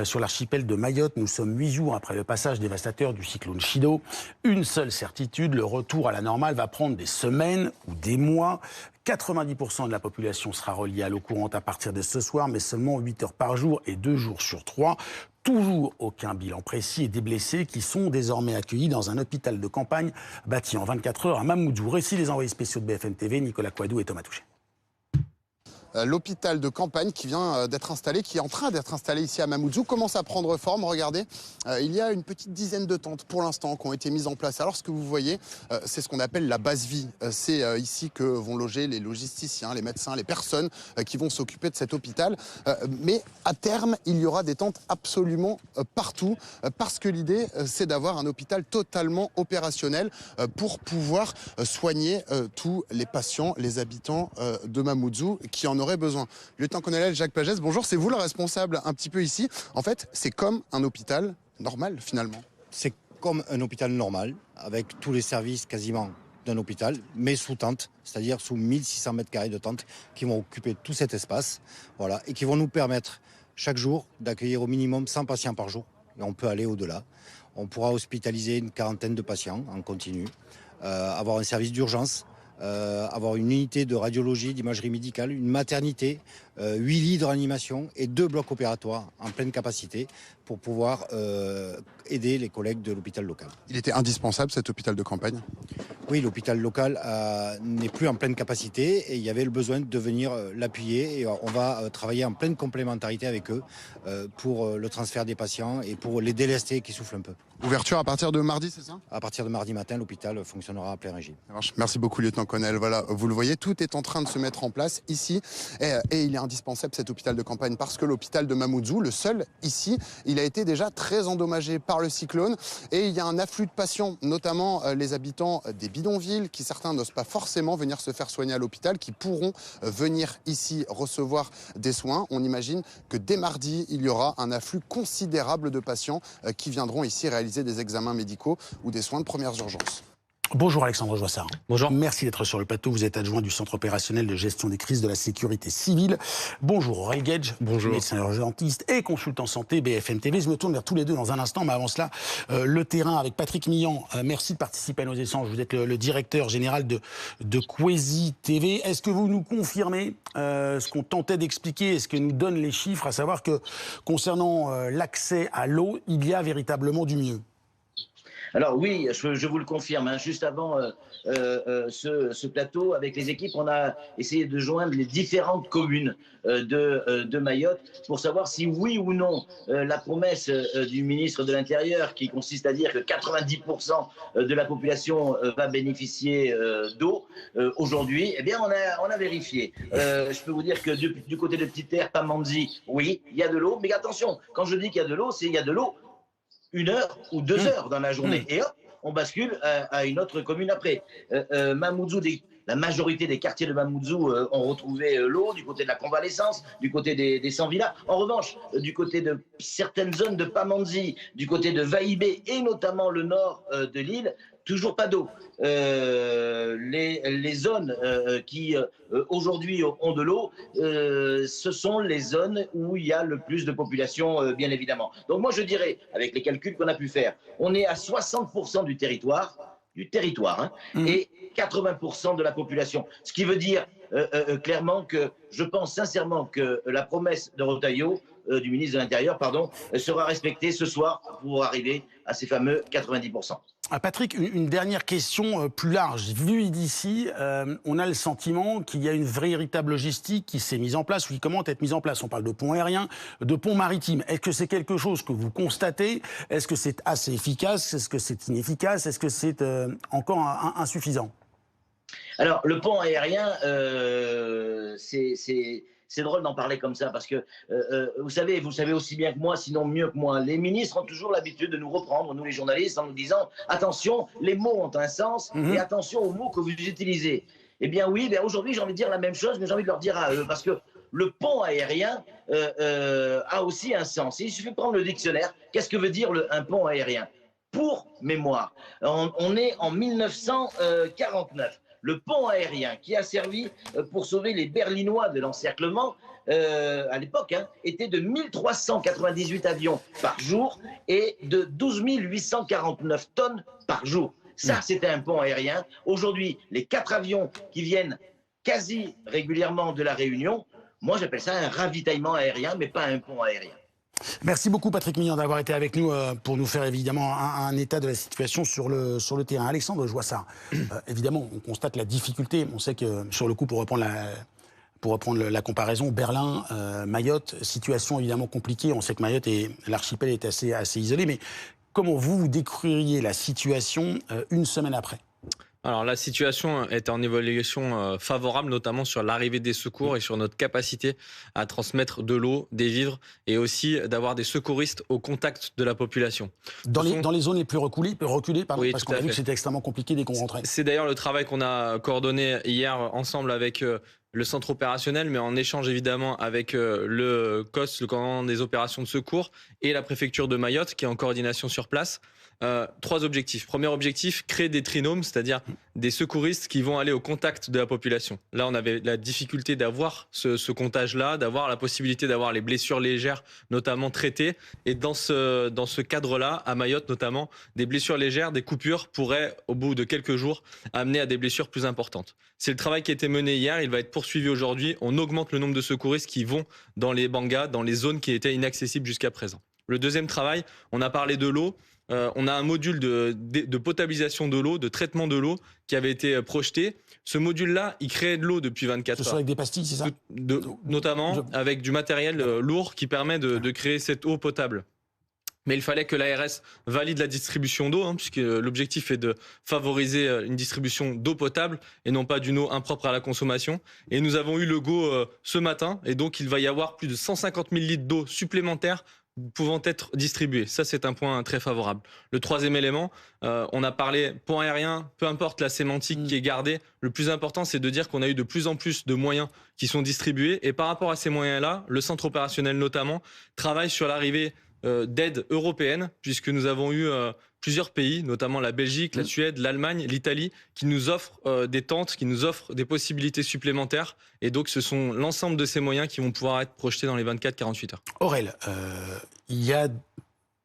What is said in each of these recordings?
sur l'archipel de Mayotte. Nous sommes 8 jours après le passage dévastateur du cyclone Chido. Une seule certitude, le retour à la normale va prendre des semaines ou des mois. 90% de la population sera reliée à l'eau courante à partir de ce soir, mais seulement 8 heures par jour et 2 jours sur 3. Toujours aucun bilan précis et des blessés qui sont désormais accueillis dans un hôpital de campagne bâti en 24 heures à Mamoudzou. Récit des envoyés spéciaux de BFM TV, Nicolas Coadou et Thomas Touché. L'hôpital de campagne qui vient d'être installé, qui est en train d'être installé ici à Mamoudzou, commence à prendre forme. Regardez, il y a une petite dizaine de tentes pour l'instant qui ont été mises en place. Alors ce que vous voyez, c'est ce qu'on appelle la base vie. C'est ici que vont loger les logisticiens, les médecins, les personnes qui vont s'occuper de cet hôpital. Mais à terme, il y aura des tentes absolument partout parce que l'idée, c'est d'avoir un hôpital totalement opérationnel pour pouvoir soigner tous les patients, les habitants de Mamoudzou qui en aurait besoin. Lieutenant-colonel Jacques Pagès, bonjour, c'est vous le responsable un petit peu ici. En fait, c'est comme un hôpital normal finalement. C'est comme un hôpital normal, avec tous les services quasiment d'un hôpital, mais sous tente, c'est-à-dire sous 1600 mètres carrés de tente qui vont occuper tout cet espace, voilà, et qui vont nous permettre chaque jour d'accueillir au minimum 100 patients par jour. Et on peut aller au-delà. On pourra hospitaliser une quarantaine de patients en continu, avoir un service d'urgence, avoir une unité de radiologie, d'imagerie médicale, une maternité, 8 lits de réanimation et 2 blocs opératoires en pleine capacité pour pouvoir aider les collègues de l'hôpital local. Il était indispensable cet hôpital de campagne? Oui, l'hôpital local n'est plus en pleine capacité et il y avait le besoin de venir l'appuyer et on va travailler en pleine complémentarité avec eux pour le transfert des patients et pour les délester qui soufflent un peu. Ouverture à partir de mardi, c'est ça? À partir de mardi matin, l'hôpital fonctionnera à plein régime. Merci beaucoup, lieutenant-colonel. Voilà, vous le voyez, tout est en train de se mettre en place ici. Et il est indispensable, cet hôpital de campagne, parce que l'hôpital de Mamoudzou, le seul ici, il a été déjà très endommagé par le cyclone. Et il y a un afflux de patients, notamment les habitants des bidonvilles, qui certains n'osent pas forcément venir se faire soigner à l'hôpital, qui pourront venir ici recevoir des soins. On imagine que dès mardi, il y aura un afflux considérable de patients qui viendront ici réaliser des examens médicaux ou des soins de premières urgences. Bonjour Alexandre Joissard. Bonjour. Merci d'être sur le plateau. Vous êtes adjoint du Centre opérationnel de gestion des crises de la sécurité civile. Bonjour Aurel Gage. Bonjour. Médecin urgentiste et consultant santé BFM TV. Je me tourne vers tous les deux dans un instant, mais avant cela, le terrain avec Patrick Millan. Merci de participer à nos échanges. Vous êtes le directeur général de Kwesi TV. Est-ce que vous nous confirmez ce qu'on tentait d'expliquer et ce que nous donnent les chiffres, à savoir que concernant l'accès à l'eau, il y a véritablement du mieux? Alors oui, je vous le confirme. Hein, juste avant ce plateau, avec les équipes, on a essayé de joindre les différentes communes de Mayotte pour savoir si oui ou non la promesse du ministre de l'Intérieur, qui consiste à dire que 90% de la population va bénéficier d'eau aujourd'hui, eh bien on a vérifié. Je peux vous dire que du côté de Petite-Terre, Pamandzi, oui, il y a de l'eau, mais attention, quand je dis qu'il y a de l'eau, c'est qu'il y a de l'eau 1 heure ou 2 heures dans la journée. Et hop, on bascule à une autre commune après. Mamoudzou, la majorité des quartiers de Mamoudzou ont retrouvé l'eau, du côté de la convalescence, du côté des 100 villas. En revanche, du côté de certaines zones de Pamandzi, du côté de Vaïbé et notamment le nord de l'île, toujours pas d'eau. Les zones qui aujourd'hui ont de l'eau, ce sont les zones où il y a le plus de population, bien évidemment. Donc moi je dirais, avec les calculs qu'on a pu faire, on est à 60% du territoire, hein, et 80% de la population. Ce qui veut dire clairement que je pense sincèrement que la promesse de Retailleau, du ministre de l'Intérieur, sera respectée ce soir pour arriver à ces fameux 90%. Patrick, une dernière question plus large. Vu d'ici, on a le sentiment qu'il y a une véritable logistique qui s'est mise en place ou qui commence à être mise en place. On parle de ponts aériens, de ponts maritimes. Est-ce que c'est quelque chose que vous constatez? Est-ce que c'est assez efficace? Est-ce que c'est inefficace? Est-ce que c'est encore insuffisant? Alors, le pont aérien, c'est drôle d'en parler comme ça parce que, vous savez aussi bien que moi, sinon mieux que moi, les ministres ont toujours l'habitude de nous reprendre, nous les journalistes, en nous disant « Attention, les mots ont un sens et attention aux mots que vous utilisez ». Eh bien oui, aujourd'hui j'ai envie de dire la même chose, mais j'ai envie de leur dire à eux parce que le pont aérien a aussi un sens. Il suffit de prendre le dictionnaire. Qu'est-ce que veut dire un pont aérien? Pour mémoire, on est en 1949. Le pont aérien qui a servi pour sauver les Berlinois de l'encerclement à l'époque, hein, était de 1398 avions par jour et de 12 849 tonnes par jour. Ça, c'était un pont aérien. Aujourd'hui, les 4 avions qui viennent quasi régulièrement de la Réunion, moi j'appelle ça un ravitaillement aérien, mais pas un pont aérien. Merci beaucoup Patrick Mignon d'avoir été avec nous pour nous faire évidemment un état de la situation sur le terrain. Alexandre Joissard, évidemment on constate la difficulté, on sait que sur le coup pour reprendre la comparaison, Berlin, Mayotte, situation évidemment compliquée, on sait que Mayotte et l'archipel est assez isolé, mais comment vous décririez la situation une semaine après ? Alors la situation est en évolution favorable, notamment sur l'arrivée des secours et sur notre capacité à transmettre de l'eau, des vivres et aussi d'avoir des secouristes au contact de la population. Dans les zones les plus reculées pardon, oui, parce qu'on a vu que c'était extrêmement compliqué dès qu'on rentrait. C'est d'ailleurs le travail qu'on a coordonné hier ensemble avec le centre opérationnel, mais en échange évidemment avec le COS, le commandement des opérations de secours, et la préfecture de Mayotte, qui est en coordination sur place. 3 objectifs. Premier objectif, créer des trinômes, c'est-à-dire des secouristes qui vont aller au contact de la population. Là, on avait la difficulté d'avoir ce comptage-là, d'avoir la possibilité d'avoir les blessures légères, notamment traitées. Et dans ce cadre-là, à Mayotte notamment, des blessures légères, des coupures pourraient, au bout de quelques jours, amener à des blessures plus importantes. C'est le travail qui a été mené hier, il va être poursuivi aujourd'hui. On augmente le nombre de secouristes qui vont dans les bangas, dans les zones qui étaient inaccessibles jusqu'à présent. Le deuxième travail, on a parlé de l'eau. On a un module de potabilisation de l'eau, de traitement de l'eau qui avait été projeté. Ce module-là, il créait de l'eau depuis 24 heures. Ce sont avec des pastilles, c'est ça ? Notamment avec du matériel lourd qui permet de créer cette eau potable. Mais il fallait que l'ARS valide la distribution d'eau, puisque l'objectif est de favoriser une distribution d'eau potable et non pas d'une eau impropre à la consommation. Et nous avons eu le go ce matin, et donc il va y avoir plus de 150 000 litres d'eau supplémentaires pouvant être distribués. Ça, c'est un point très favorable. Le troisième élément, on a parlé pont aérien, peu importe la sémantique qui est gardée, le plus important, c'est de dire qu'on a eu de plus en plus de moyens qui sont distribués. Et par rapport à ces moyens-là, le centre opérationnel notamment travaille sur l'arrivée d'aide européenne, puisque nous avons eu plusieurs pays, notamment la Belgique, la Suède, l'Allemagne, l'Italie, qui nous offrent des tentes, qui nous offrent des possibilités supplémentaires. Et donc, ce sont l'ensemble de ces moyens qui vont pouvoir être projetés dans les 24-48 heures. Aurel, il y a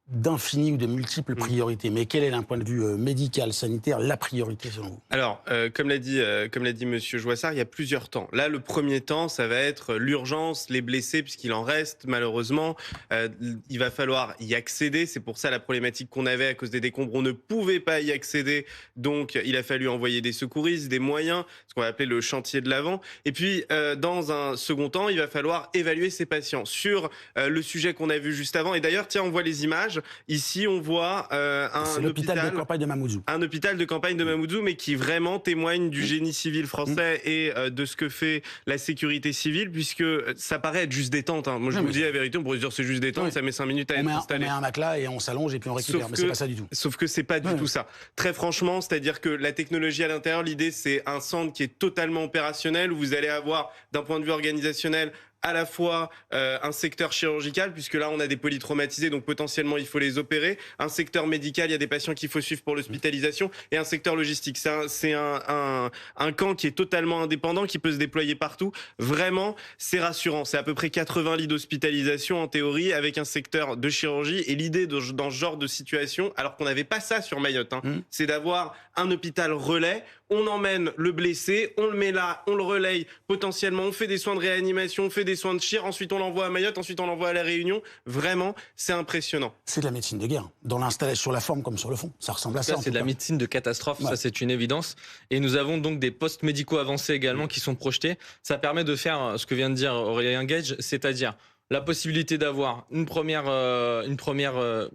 d'infinies ou de multiples priorités, mais quelle est d'un point de vue médical, sanitaire, la priorité selon vous ? Alors, comme l'a dit Monsieur Joissard, il y a plusieurs temps. Là, le premier temps, ça va être l'urgence, les blessés, puisqu'il en reste malheureusement. Il va falloir y accéder. C'est pour ça la problématique qu'on avait à cause des décombres. On ne pouvait pas y accéder, donc il a fallu envoyer des secouristes, des moyens, ce qu'on va appeler le chantier de l'avant. Et puis, dans un second temps, il va falloir évaluer ces patients sur le sujet qu'on a vu juste avant. Et d'ailleurs, tiens, on voit les images. Ici, on voit un hôpital de campagne de Mamoudzou. Un hôpital de campagne de Mamoudzou, mais qui vraiment témoigne du génie civil français et de ce que fait la sécurité civile, puisque ça paraît être juste des tentes. Moi, je vous dis la vérité, on pourrait dire c'est juste des tentes, ça met 5 minutes à être installé. On met un matelas et on s'allonge et puis on récupère, mais c'est pas ça du tout. Sauf que c'est pas du tout ça. Très franchement, c'est-à-dire que la technologie à l'intérieur, l'idée, c'est un centre qui est totalement opérationnel, où vous allez avoir, d'un point de vue organisationnel, à la fois un secteur chirurgical, puisque là on a des polytraumatisés, donc potentiellement il faut les opérer, un secteur médical, il y a des patients qu'il faut suivre pour l'hospitalisation, et un secteur logistique. C'est un camp qui est totalement indépendant, qui peut se déployer partout. Vraiment, c'est rassurant. C'est à peu près 80 lits d'hospitalisation en théorie, avec un secteur de chirurgie. Et l'idée dans ce genre de situation, alors qu'on n'avait pas ça sur Mayotte, c'est d'avoir un hôpital relais. On emmène le blessé, on le met là, on le relaye, potentiellement on fait des soins de réanimation, on fait des soins de chir, ensuite on l'envoie à Mayotte, ensuite on l'envoie à la Réunion. Vraiment, c'est impressionnant. C'est de la médecine de guerre, dans l'installation, sur la forme comme sur le fond. Ça ressemble à ça. C'est de la médecine de catastrophe, ça c'est une évidence. Et nous avons donc des postes médicaux avancés également qui sont projetés. Ça permet de faire ce que vient de dire Aurélien Gage, c'est-à-dire la possibilité d'avoir une première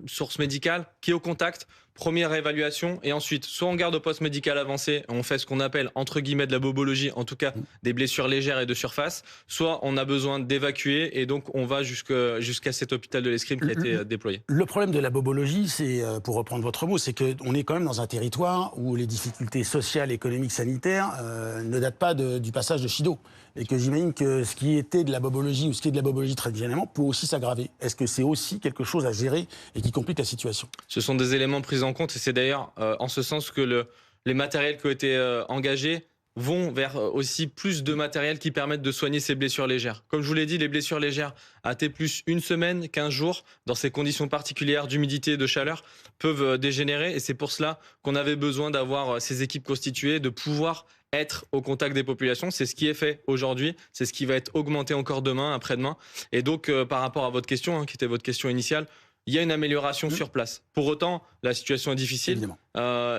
source médicale qui est au contact, première évaluation, et ensuite soit on garde au poste médical avancé, on fait ce qu'on appelle entre guillemets de la bobologie, en tout cas des blessures légères et de surface, soit on a besoin d'évacuer et donc on va jusqu'à cet hôpital de l'Escrime qui a été déployé. Le problème de la bobologie, c'est, pour reprendre votre mot, c'est qu'on est quand même dans un territoire où les difficultés sociales, économiques, sanitaires ne datent pas du passage de Chido. Et que j'imagine que ce qui était de la bobologie ou ce qui est de la bobologie traditionnellement peut aussi s'aggraver. Est-ce que c'est aussi quelque chose à gérer et qui complique la situation ? Ce sont des éléments pris en compte et c'est d'ailleurs en ce sens que les matériels qui ont été engagés vont vers aussi plus de matériel qui permettent de soigner ces blessures légères. Comme je vous l'ai dit, les blessures légères à T+ une semaine, 15 jours, dans ces conditions particulières d'humidité et de chaleur, peuvent dégénérer. Et c'est pour cela qu'on avait besoin d'avoir ces équipes constituées, de pouvoir être au contact des populations. C'est ce qui est fait aujourd'hui, c'est ce qui va être augmenté encore demain, après-demain. Et donc, par rapport à votre question, qui était votre question initiale, il y a une amélioration sur place. Pour autant, la situation est difficile.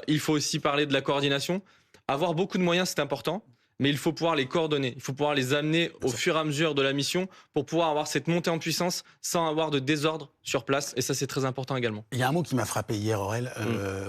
Il faut aussi parler de la coordination. Avoir beaucoup de moyens, c'est important, mais il faut pouvoir les coordonner. Il faut pouvoir les amener au fur et à mesure de la mission pour pouvoir avoir cette montée en puissance sans avoir de désordre sur place. Et ça, c'est très important également. Il y a un mot qui m'a frappé hier, Aurel,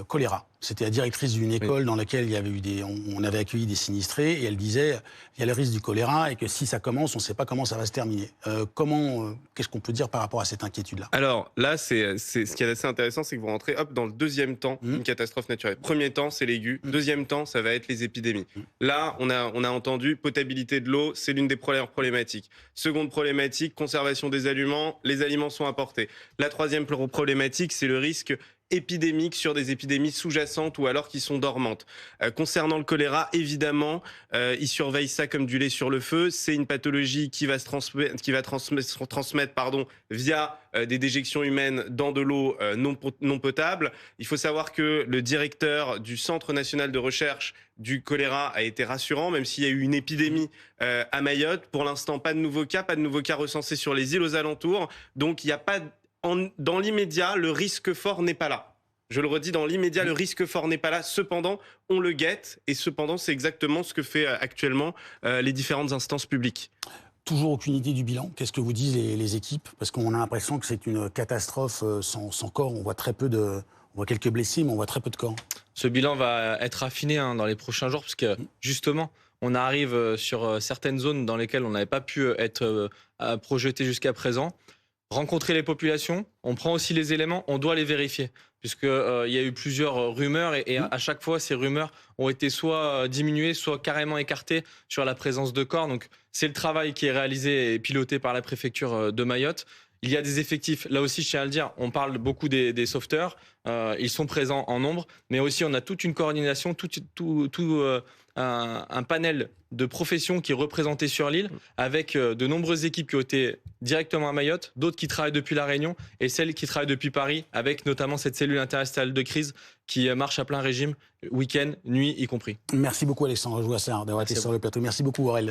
choléra. C'était la directrice d'une école dans laquelle il y avait eu on avait accueilli des sinistrés et elle disait il y a le risque du choléra et que si ça commence, on ne sait pas comment ça va se terminer. Qu'est-ce qu'on peut dire par rapport à cette inquiétude-là? Alors là, c'est ce qui est assez intéressant, c'est que vous rentrez dans le deuxième temps d'une catastrophe naturelle. Premier temps, c'est l'aigu. Deuxième temps, ça va être les épidémies. Là, on a entendu potabilité de l'eau, c'est l'une des premières problématiques. Seconde problématique, conservation des aliments. Les aliments sont apportés. La troisième problématique, c'est le risque épidémiques sur des épidémies sous-jacentes ou alors qui sont dormantes. Concernant le choléra, évidemment, ils surveillent ça comme du lait sur le feu. C'est une pathologie qui va se transmettre via des déjections humaines dans de l'eau non potable. Il faut savoir que le directeur du Centre national de recherche du choléra a été rassurant, même s'il y a eu une épidémie à Mayotte. Pour l'instant, pas de nouveaux cas recensés sur les îles aux alentours. Donc, il n'y a pas dans l'immédiat, le risque fort n'est pas là. Je le redis, dans l'immédiat, le risque fort n'est pas là. Cependant, on le guette. Et cependant, c'est exactement ce que fait actuellement les différentes instances publiques. Toujours aucune idée du bilan. Qu'est-ce que vous disent les équipes? Parce qu'on a l'impression que c'est une catastrophe sans corps. On voit on voit quelques blessés, mais on voit très peu de corps. Ce bilan va être affiné dans les prochains jours, parce que justement, on arrive sur certaines zones dans lesquelles on n'avait pas pu être projeté jusqu'à présent. Rencontrer les populations, on prend aussi les éléments, on doit les vérifier, puisqu'il y a eu plusieurs rumeurs et à chaque fois, ces rumeurs ont été soit diminuées, soit carrément écartées sur la présence de corps. Donc, c'est le travail qui est réalisé et piloté par la préfecture de Mayotte. Il y a des effectifs, là aussi je tiens à le dire, on parle beaucoup des sauveteurs, ils sont présents en nombre, mais aussi on a toute une coordination, un panel de professions qui est représenté sur l'île, avec de nombreuses équipes qui ont été directement à Mayotte, d'autres qui travaillent depuis La Réunion et celles qui travaillent depuis Paris, avec notamment cette cellule interestale de crise qui marche à plein régime, week-end, nuit y compris. Merci beaucoup Alexandre Jouassard d'avoir été sur le plateau. Merci beaucoup Aurel.